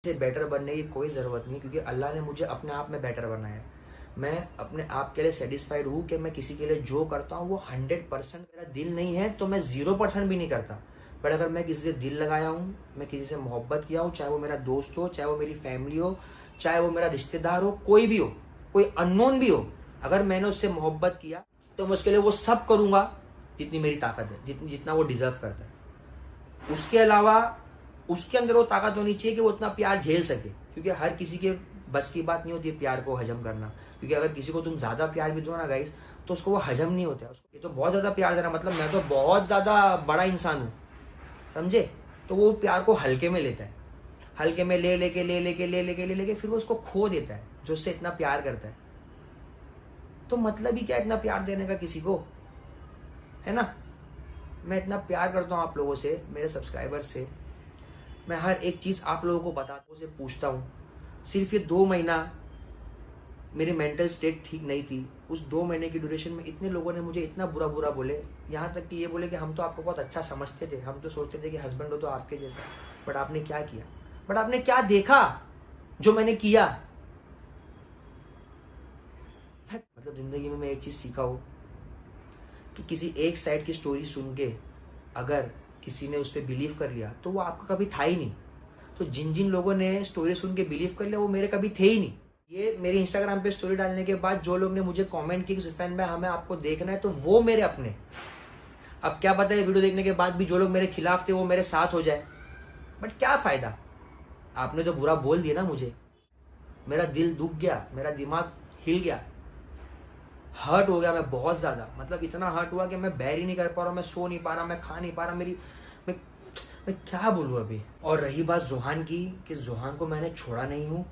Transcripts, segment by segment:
से बेटर बनने की कोई ज़रूरत नहीं, क्योंकि अल्लाह ने मुझे अपने आप में बेटर बनाया है। मैं अपने आप के लिए सेटिस्फाइड हूँ कि मैं किसी के लिए जो करता हूँ वो 100%, मेरा दिल नहीं है तो मैं 0% भी नहीं करता। बट अगर मैं किसी से दिल लगाया हूँ, मैं किसी से मोहब्बत किया हूँ, चाहे वो मेरा दोस्त हो, चाहे वो मेरी फैमिली हो, चाहे वो मेरा रिश्तेदार हो, कोई भी हो, कोई अननोन भी हो, अगर मैंने उससे मोहब्बत किया तो मैं उसके लिए वो सब करूँगा जितनी मेरी ताकत है, जितना वो डिजर्व करता है। उसके अलावा उसके अंदर वो ताकत होनी चाहिए कि वो उतना प्यार झेल सके, क्योंकि हर किसी के बस की बात नहीं होती है प्यार को हजम करना। क्योंकि अगर किसी को तुम ज्यादा प्यार भी दो ना गाइस, तो उसको वो हजम नहीं होता है। उसको ये तो बहुत ज्यादा प्यार देना मतलब मैं तो बहुत ज्यादा बड़ा इंसान हूँ, समझे? तो वो प्यार को हल्के में लेता है, हल्के में ले लेके फिर वो उसको खो देता है जो उससे इतना प्यार करता है। तो मतलब ही क्या इतना प्यार देने का किसी को, है ना? मैं इतना प्यार करता हूँ आप लोगों से, मेरे सब्सक्राइबर्स से। मैं हर एक चीज़ आप लोगों को बताता हूँ, उसे पूछता हूँ। सिर्फ ये 2 महीना मेरी मेंटल स्टेट ठीक नहीं थी, उस 2 महीने की ड्यूरेशन में इतने लोगों ने मुझे इतना बुरा बुरा बोले, यहाँ तक कि ये बोले कि हम तो आपको बहुत अच्छा समझते थे, हम तो सोचते थे कि हस्बैंड हो तो आपके जैसा। बट आपने क्या किया? बट आपने क्या देखा जो मैंने किया? मतलब जिंदगी में मैं एक चीज़ सीखा हूँ कि किसी एक साइड की स्टोरी सुन के अगर किसी ने उस पर बिलीव कर लिया तो वो आपका कभी था ही नहीं। तो जिन जिन लोगों ने स्टोरी सुन के बिलीव कर लिया वो मेरे कभी थे ही नहीं। ये मेरे इंस्टाग्राम पे स्टोरी डालने के बाद जो लोग ने मुझे कमेंट किया कि सुफैन भाई हमें आपको देखना है, तो वो मेरे अपने। अब क्या पता है वीडियो देखने के बाद भी जो लोग मेरे खिलाफ थे वो मेरे साथ हो जाए, बट क्या फायदा? आपने तो बुरा बोल दिया ना मुझे, मेरा दिल दुख गया, मेरा दिमाग हिल गया, हर्ट हो गया मैं बहुत ज्यादा। मतलब इतना हर्ट हुआ कि मैं बैर ही नहीं कर पा रहा, मैं सो नहीं पा रहा, मैं खा नहीं पा रहा। मैं क्या बोलूँ अभी। और रही बात जोहान की, कि जोहान को मैंने छोड़ा नहीं हूँ।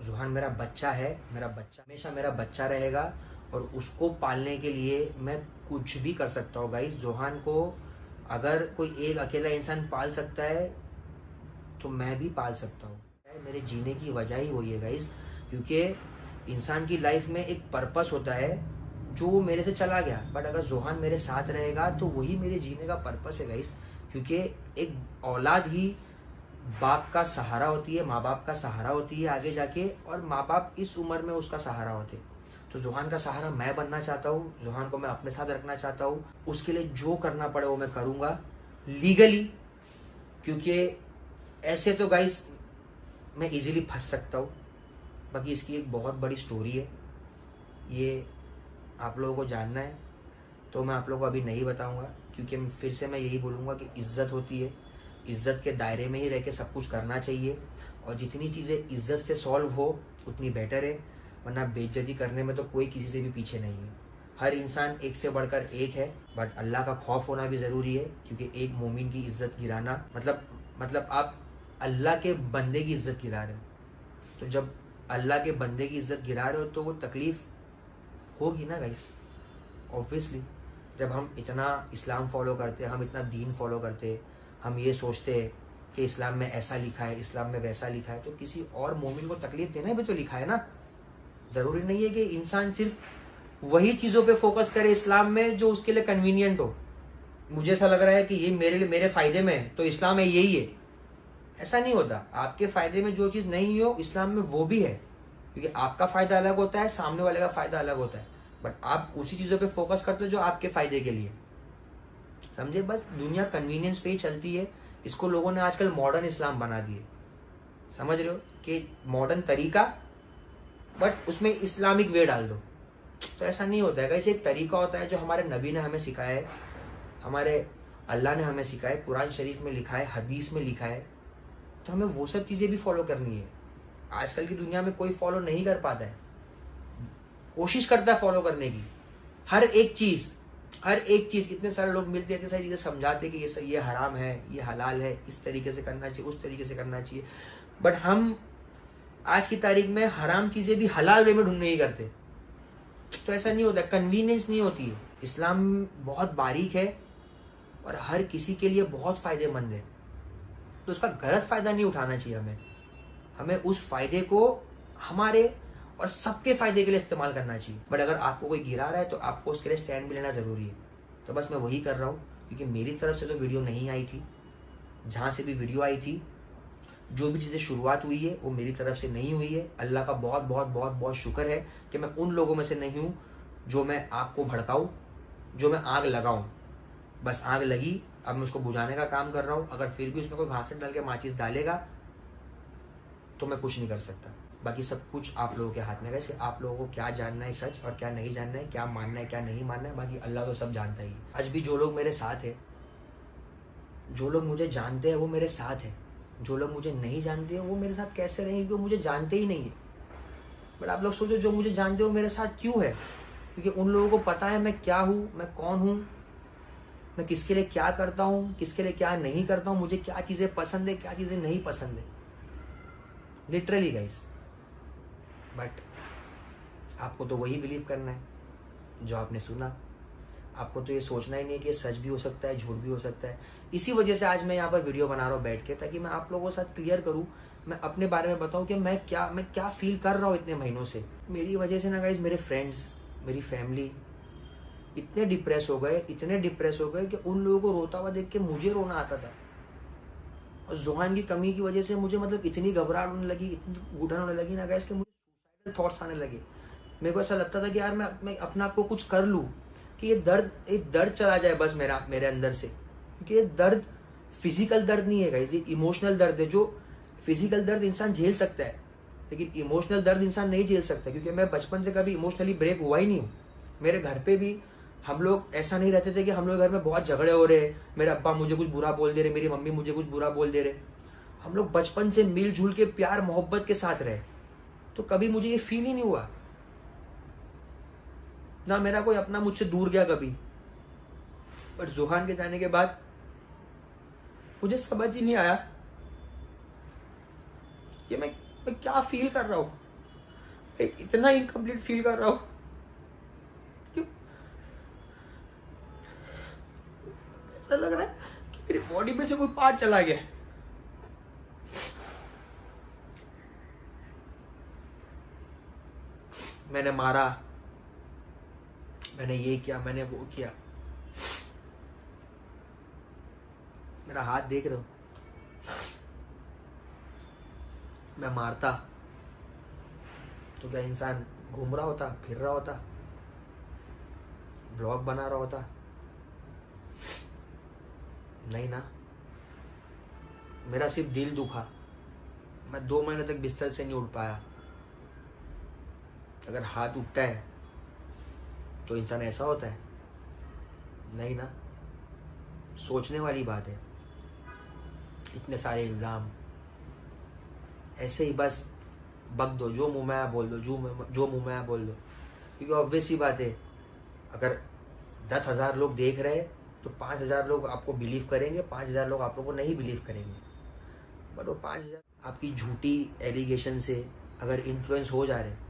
जोहान मेरा बच्चा है, मेरा बच्चा हमेशा मेरा बच्चा रहेगा, और उसको पालने के लिए मैं कुछ भी कर सकता हूँ गाइस। जोहान को अगर कोई एक अकेला इंसान पाल सकता है तो मैं भी पाल सकता हूँ। मेरे जीने की वजह ही वही है गाइस, क्योंकि इंसान की लाइफ में एक पर्पस होता है जो मेरे से चला गया, बट अगर जोहान मेरे साथ रहेगा तो वही मेरे जीने का पर्पस है गाइस। क्योंकि एक औलाद ही बाप का सहारा होती है, माँ बाप का सहारा होती है आगे जाके, और माँ बाप इस उम्र में उसका सहारा होते। तो जोहान का सहारा मैं बनना चाहता हूँ, जोहान को मैं अपने साथ रखना चाहता हूँ। उसके लिए जो करना पड़े वो मैं करूँगा लीगली, क्योंकि ऐसे तो गाइस मैं इजीली फंस सकता हूँ। बाकी इसकी एक बहुत बड़ी स्टोरी है, ये आप लोगों को जानना है तो मैं आप लोगों को अभी नहीं बताऊंगा, क्योंकि फिर से मैं यही बोलूँगा कि इज्जत होती है, इज्जत के दायरे में ही रह के सब कुछ करना चाहिए, और जितनी चीज़ें इज्जत से सॉल्व हो उतनी बेटर है। वरना बेइज्जती करने में तो कोई किसी से भी पीछे नहीं है। हर इंसान एक से बढ़कर एक है, बट अल्लाह का खौफ होना भी ज़रूरी है, क्योंकि एक मोमिन की इज्जत गिराना मतलब आप अल्लाह के बंदे की इज्जत गिरा रहे हो। तो जब अल्लाह के बंदे की इज्जत गिरा रहे हो तो वो तकलीफ होगी ना गाइस, ऑब्वियसली। जब हम इतना इस्लाम फॉलो करते, हम इतना दीन फॉलो करते, हम ये सोचते कि इस्लाम में ऐसा लिखा है, इस्लाम में वैसा लिखा है, तो किसी और मोमिन को तकलीफ देना भी तो लिखा है ना। ज़रूरी नहीं है कि इंसान सिर्फ वही चीज़ों पे फोकस करे इस्लाम में जो उसके लिए कन्वीनियंट हो। मुझे ऐसा लग रहा है कि ये मेरे फ़ायदे में है तो इस्लाम में यही है, ऐसा नहीं होता। आपके फ़ायदे में जो चीज़ नहीं हो इस्लाम में वो भी है, क्योंकि आपका फ़ायदा अलग होता है, सामने वाले का फ़ायदा अलग होता है, बट आप उसी चीज़ों पे फोकस करते हो जो आपके फ़ायदे के लिए, समझे? बस दुनिया कन्वीनियंस पे ही चलती है। इसको लोगों ने आजकल मॉडर्न इस्लाम बना दिए, समझ रहे हो? कि मॉडर्न तरीका बट उसमें इस्लामिक वे डाल दो। तो ऐसा नहीं होता है। कैसे एक तरीका होता है जो हमारे नबी ने हमें सिखाया है, हमारे अल्लाह ने हमें सिखाया है, कुरान शरीफ में लिखा है, हदीस में लिखा है, तो हमें वो सब चीज़ें भी फॉलो करनी है। आजकल की दुनिया में कोई फॉलो नहीं कर पाता है, कोशिश करता है फॉलो करने की। हर एक चीज़ इतने सारे लोग मिलते हैं, इतनी सारी चीज़ें समझाते हैं कि ये सही, ये हराम है, ये हलाल है, इस तरीके से करना चाहिए, उस तरीके से करना चाहिए, बट हम आज की तारीख में हराम चीज़ें भी हलाल वे में ढूंढने ही करते। तो ऐसा नहीं होता, कन्वीनियंस नहीं होती है। इस्लाम बहुत बारीक है और हर किसी के लिए बहुत फ़ायदेमंद है, तो उसका गलत फ़ायदा नहीं उठाना चाहिए। हमें उस फ़ायदे को हमारे और सबके फ़ायदे के लिए इस्तेमाल करना चाहिए। बट अगर आपको कोई गिरा रहा है तो आपको उसके लिए स्टैंड भी लेना ज़रूरी है। तो बस मैं वही कर रहा हूँ, क्योंकि मेरी तरफ से तो वीडियो नहीं आई थी, जहाँ से भी वीडियो आई थी जो भी चीज़ें शुरुआत हुई है वो मेरी तरफ से नहीं हुई है। अल्लाह का बहुत बहुत बहुत बहुत शुक्र है कि मैं उन लोगों में से नहीं हूँ जो मैं आग को भड़काऊँ, जो मैं आग लगाऊँ। बस आग लगी, अब मैं उसको बुझाने का काम कर रहा हूँ। अगर फिर भी उसमें कोई घास डाल के माचिस डालेगा तो मैं कुछ नहीं कर सकता। बाकी सब कुछ आप लोगों के हाथ में है कि आप लोगों को क्या जानना है सच और क्या नहीं जानना है, क्या मानना है क्या नहीं मानना है। बाकी अल्लाह तो सब जानता ही है। आज भी जो लोग मेरे साथ है, जो लोग मुझे जानते हैं वो मेरे साथ है, जो लोग मुझे नहीं जानते हैं वो मेरे साथ कैसे रहेंगे, क्योंकि मुझे जानते ही नहीं है। बट आप लोग सोचो जो मुझे जानते हो मेरे साथ क्यों है, क्योंकि उन लोगों को पता है मैं क्या हूँ, मैं कौन हूँ, मैं किसके लिए क्या करता हूँ, किसके लिए क्या नहीं करता हूँ, मुझे क्या चीज़ें पसंद है क्या चीज़ें नहीं पसंद है, लिटरली गाइस। बट आपको तो वही बिलीव करना है जो आपने सुना। आपको तो ये सोचना ही नहीं है कि ये सच भी हो सकता है, झूठ भी हो सकता है। इसी वजह से आज मैं यहाँ पर वीडियो बना रहा हूँ बैठ के, ताकि मैं आप लोगों के साथ क्लियर करूँ, मैं अपने बारे में बताऊँ कि मैं क्या फील कर रहा हूँ इतने महीनों से। मेरी वजह से ना गाइस मेरे फ्रेंड्स, मेरी फैमिली इतने डिप्रेस हो गए कि उन लोगों को रोता हुआ देख के मुझे रोना आता था। और ज़ुबान की कमी की वजह से मुझे मतलब इतनी घबराहट होने लगी, इतनी घुटन होने लगी ना गाइस कि मुझे सुसाइडल थॉट्स आने लगे। मेरे को ऐसा लगता था कि यार मैं अपने आप को कुछ कर लूँ कि एक दर्द चला जाए बस मेरे अंदर से। क्योंकि ये दर्द फिजिकल दर्द नहीं है गाइस, ये इमोशनल दर्द है। जो फिजिकल दर्द इंसान झेल सकता है लेकिन इमोशनल दर्द इंसान नहीं झेल सकता। क्योंकि मैं बचपन से कभी इमोशनली ब्रेक हुआ ही नहीं हूँ। मेरे घर पे भी हम लोग ऐसा नहीं रहते थे कि हम लोग घर में बहुत झगड़े हो रहे, मेरे अब्बा मुझे कुछ बुरा बोल दे रहे, मेरी मम्मी मुझे कुछ बुरा बोल दे रहे। हम लोग बचपन से मिलजुल के प्यार मोहब्बत के साथ रहे, तो कभी मुझे ये फील ही नहीं हुआ ना मेरा कोई अपना मुझसे दूर गया कभी। बट जुहान के जाने के बाद मुझे समझ ही नहीं आया कि मैं क्या फील कर रहा हूं। इतना इनकम्प्लीट फील कर रहा हूं। क्यों ऐसा लग रहा है कि मेरी बॉडी में से कोई पार्ट चला गया। मैंने मारा, मैंने ये किया, मैंने वो किया। मेरा हाथ देख रहे हो, मैं मारता तो क्या इंसान घूम रहा होता, फिर रहा होता, व्लॉग बना रहा होता? नहीं ना। मेरा सिर्फ दिल दुखा, मैं 2 महीने तक बिस्तर से नहीं उठ पाया। अगर हाथ उठता है तो इंसान ऐसा होता है? नहीं ना। सोचने वाली बात है। इतने सारे इल्ज़ाम ऐसे ही बस बक दो, जो मुंह में आया बोल दो, जो मुंह में आया बोल दो। क्योंकि ऑब्वियस सी बात है, अगर 10,000 लोग देख रहे हैं तो 5,000 लोग आपको बिलीव करेंगे, 5,000 लोग आप लोगों को नहीं बिलीव करेंगे। बट वो 5,000 आपकी झूठी एलिगेशन से अगर इन्फ्लुएंस हो जा रहे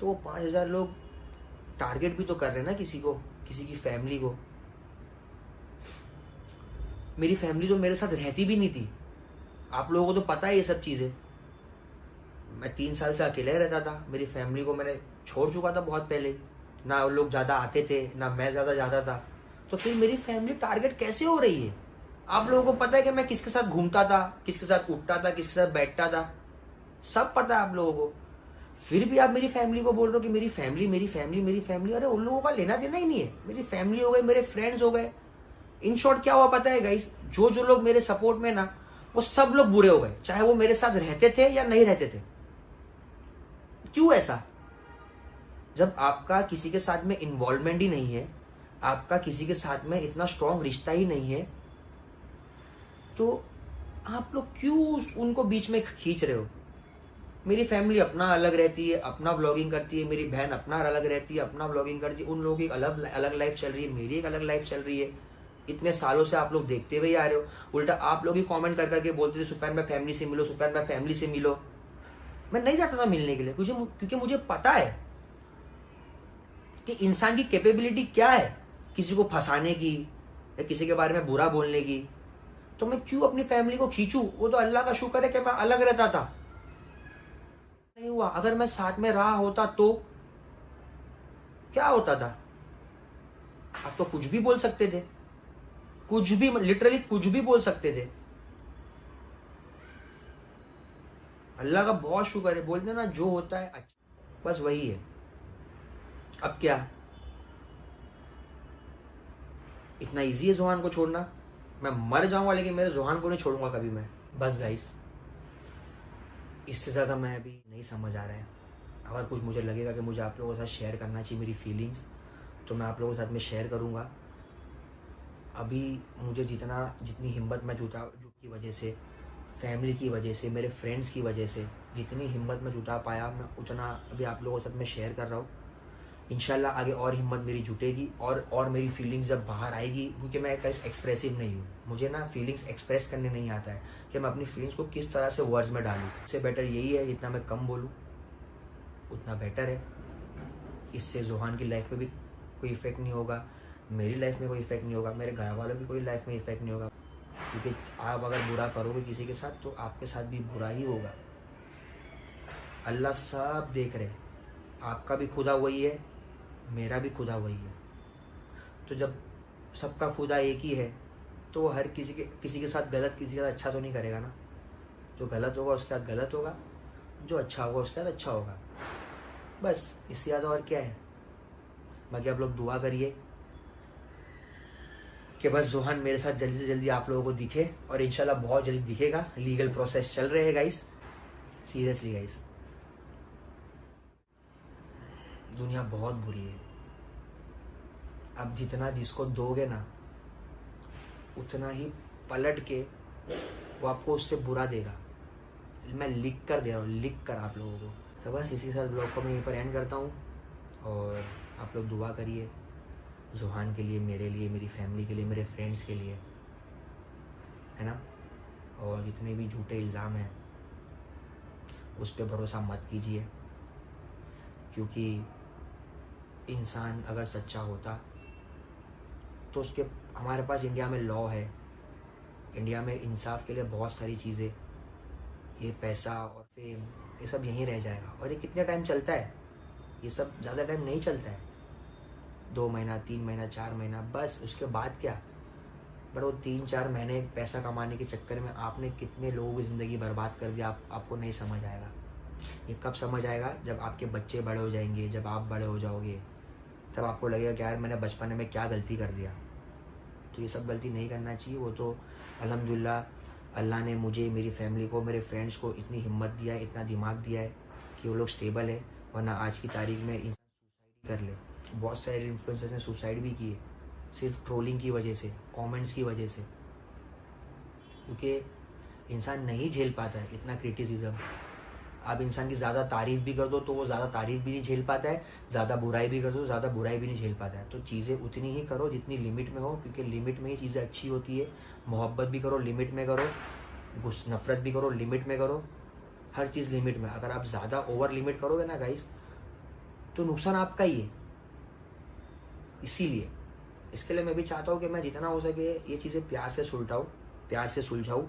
तो वो 5,000 लोग टारगेट भी तो कर रहे हैं ना किसी को, किसी की फैमिली को। मेरी फैमिली तो मेरे साथ रहती भी नहीं थी। आप लोगों को तो पता है ये सब चीज़ें। मैं 3 साल से अकेले रहता था। मेरी फैमिली को मैंने छोड़ चुका था बहुत पहले। ना वो लोग ज़्यादा आते थे, ना मैं ज़्यादा जाता था। तो फिर मेरी फैमिली टारगेट कैसे हो रही है? आप लोगों को पता है कि मैं किसके साथ घूमता था, किसके साथ उठता था, किसके साथ बैठता था, सब पता है आप लोगों को। फिर भी आप मेरी फैमिली को बोल रहे हो कि मेरी फैमिली मेरी फैमिली मेरी फैमिली। अरे उन लोगों का लेना देना ही नहीं है। मेरी फैमिली हो गई, मेरे फ्रेंड्स हो गए। इन शॉर्ट क्या हुआ पता है गाइस, जो लोग मेरे सपोर्ट में ना, वो सब लोग बुरे हो गए, चाहे वो मेरे साथ रहते थे या नहीं रहते थे। क्यों ऐसा? जब आपका किसी के साथ में इन्वॉल्वमेंट ही नहीं है, आपका किसी के साथ में इतना स्ट्रॉन्ग रिश्ता ही नहीं है, तो आप लोग क्यों उनको बीच में खींच रहे हो? मेरी फैमिली अपना अलग रहती है, अपना व्लॉगिंग करती है। मेरी बहन अपना अलग रहती है, अपना व्लॉगिंग करती है। उन लोगों की अलग लाइफ चल रही है, मेरी एक अलग लाइफ चल रही है। इतने सालों से आप लोग देखते हुए आ रहे हो। उल्टा आप लोग ही कमेंट कर करके बोलते थे सुफैन भाई फैमिली से मिलो, सुफैन भाई फैमिली से मिलो। मैं नहीं जाता था मिलने के लिए, क्योंकि मुझे पता है कि इंसान की कैपेबिलिटी क्या है, किसी को फंसाने की या किसी के बारे में बुरा बोलने की। तो मैं क्यों अपनी फैमिली को खींचूं? वो तो अल्लाह का शुक्र है कि मैं अलग रहता था। नहीं हुआ। अगर मैं साथ में रहा होता तो क्या होता था? आप तो कुछ भी बोल सकते थे, कुछ भी, लिटरली कुछ भी बोल सकते थे। अल्लाह का बहुत शुक्र है, बोलते ना जो होता है अच्छा, बस वही है। अब क्या इतना इजी है जुहान को छोड़ना? मैं मर जाऊंगा लेकिन मेरे जुहान को नहीं छोड़ूंगा कभी मैं। बस गाइस, इससे ज़्यादा मैं अभी नहीं समझ आ रहा है। अगर कुछ मुझे लगेगा कि मुझे आप लोगों के साथ शेयर करना चाहिए मेरी फीलिंग्स, तो मैं आप लोगों के साथ में शेयर करूँगा। अभी मुझे जितनी हिम्मत मैं जुटा की वजह से, फैमिली की वजह से, मेरे फ्रेंड्स की वजह से जितनी हिम्मत मैं जुटा पाया, मैं उतना अभी आप लोगों के साथ में शेयर कर रहा हूँ। इंशाल्लाह आगे और हिम्मत मेरी जुटेगी और मेरी फीलिंग्स जब बाहर आएगी, क्योंकि मैं एक एक्सप्रेसिव नहीं हूँ, मुझे ना फीलिंग्स एक्सप्रेस करने नहीं आता है कि मैं अपनी फीलिंग्स को किस तरह से वर्ड्स में डालूँ। इससे बेटर यही है जितना मैं कम बोलूँ उतना बेटर है। इससे जुहान की लाइफ में भी कोई इफेक्ट नहीं होगा, मेरी लाइफ में कोई इफेक्ट नहीं होगा, मेरे घर वालों की कोई लाइफ में इफेक्ट नहीं होगा, क्योंकि आप अगर बुरा करोगे किसी के साथ तो आपके साथ भी बुरा ही होगा। अल्लाह सब देख रहे, आपका भी खुदा वही है, मेरा भी खुदा वही है। तो जब सबका खुदा एक ही है तो हर किसी के साथ गलत, किसी के साथ अच्छा तो नहीं करेगा ना। जो गलत होगा उसके साथ गलत होगा, जो अच्छा होगा उसके साथ अच्छा होगा, बस इससे ज़्यादा और क्या है। बाकी आप लोग दुआ करिए कि बस जुहान मेरे साथ जल्दी से जल्दी आप लोगों को दिखे, और इंशाल्लाह बहुत जल्दी दिखेगा। लीगल प्रोसेस चल रहे हैं गाइस, सीरियसली गाइस। दुनिया बहुत बुरी है। अब जितना जिसको दोगे ना उतना ही पलट के वो आपको उससे बुरा देगा। मैं लिख कर दे रहा हूँ, लिख कर आप लोगों को। तो बस इसी के साथ ब्लॉग को मैं यहीं पर एंड करता हूँ, और आप लोग दुआ करिए जुहान के लिए, मेरे लिए, मेरी फैमिली के लिए, मेरे फ्रेंड्स के लिए, है ना। और जितने भी झूठे इल्ज़ाम हैं उस पर भरोसा मत कीजिए, क्योंकि इंसान अगर सच्चा होता तो उसके, हमारे पास इंडिया में लॉ है, इंडिया में इंसाफ के लिए बहुत सारी चीज़ें, ये पैसा और फेम ये सब यहीं रह जाएगा। और ये कितने टाइम चलता है? ये सब ज़्यादा टाइम नहीं चलता है, 2 महीना, 3 महीना, 4 महीना, बस। उसके बाद क्या? पर वो 3-4 महीने पैसा कमाने के चक्कर में आपने कितने लोगों की ज़िंदगी बर्बाद कर दिया, आपको नहीं समझ आएगा। ये कब समझ आएगा? जब आपके बच्चे बड़े हो जाएंगे, जब आप बड़े हो जाओगे, तब आपको लगेगा कि यार मैंने बचपन में क्या गलती कर दिया। तो ये सब गलती नहीं करना चाहिए। वो तो अल्हम्दुलिल्लाह अल्लाह ने मुझे, मेरी फैमिली को, मेरे फ्रेंड्स को इतनी हिम्मत दिया है, इतना दिमाग दिया है कि वो लोग स्टेबल है। वरना आज की तारीख में इंसान सुसाइड कर ले। बहुत सारे इन्फ्लुएंसर्स ने सुसाइड भी किए सिर्फ ट्रोलिंग की वजह से, कमेंट्स की वजह से, क्योंकि इंसान नहीं झेल पाता है इतना क्रिटिसिज्म। आप इंसान की ज़्यादा तारीफ़ भी कर दो तो वो ज़्यादा तारीफ़ भी नहीं झेल पाता है, ज़्यादा बुराई भी कर दो ज़्यादा बुराई भी नहीं झेल पाता है। तो चीज़ें उतनी ही करो जितनी लिमिट में हो, क्योंकि लिमिट में ही चीज़ें अच्छी होती है। मोहब्बत भी करो लिमिट में करो, नफ़रत भी करो लिमिट में करो, हर चीज़ लिमिट में। अगर आप ज़्यादा ओवर लिमिट करोगे ना गाइस, तो नुकसान आपका ही है। इसीलिए इसके लिए मैं भी चाहता हूँ कि मैं जितना हो सके ये चीज़ें प्यार से सुलझाऊँ, प्यार से सुलझाऊँ,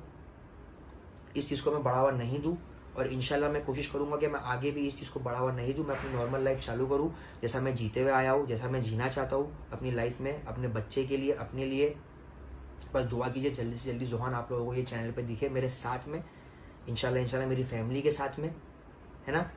इस चीज़ को मैं बढ़ावा नहीं दूँ। और इंशाल्लाह मैं कोशिश करूँगा कि मैं आगे भी इस चीज़ को बढ़ावा नहीं दूँ, मैं अपनी नॉर्मल लाइफ चालू करूँ जैसा मैं जीते हुए आया हूँ, जैसा मैं जीना चाहता हूँ अपनी लाइफ में, अपने बच्चे के लिए, अपने लिए। बस दुआ कीजिए जल्दी से जल्दी जुहान आप लोगों को ये चैनल पे दिखे मेरे साथ में, इंशाल्लाह मेरी फैमिली के साथ में, है ना।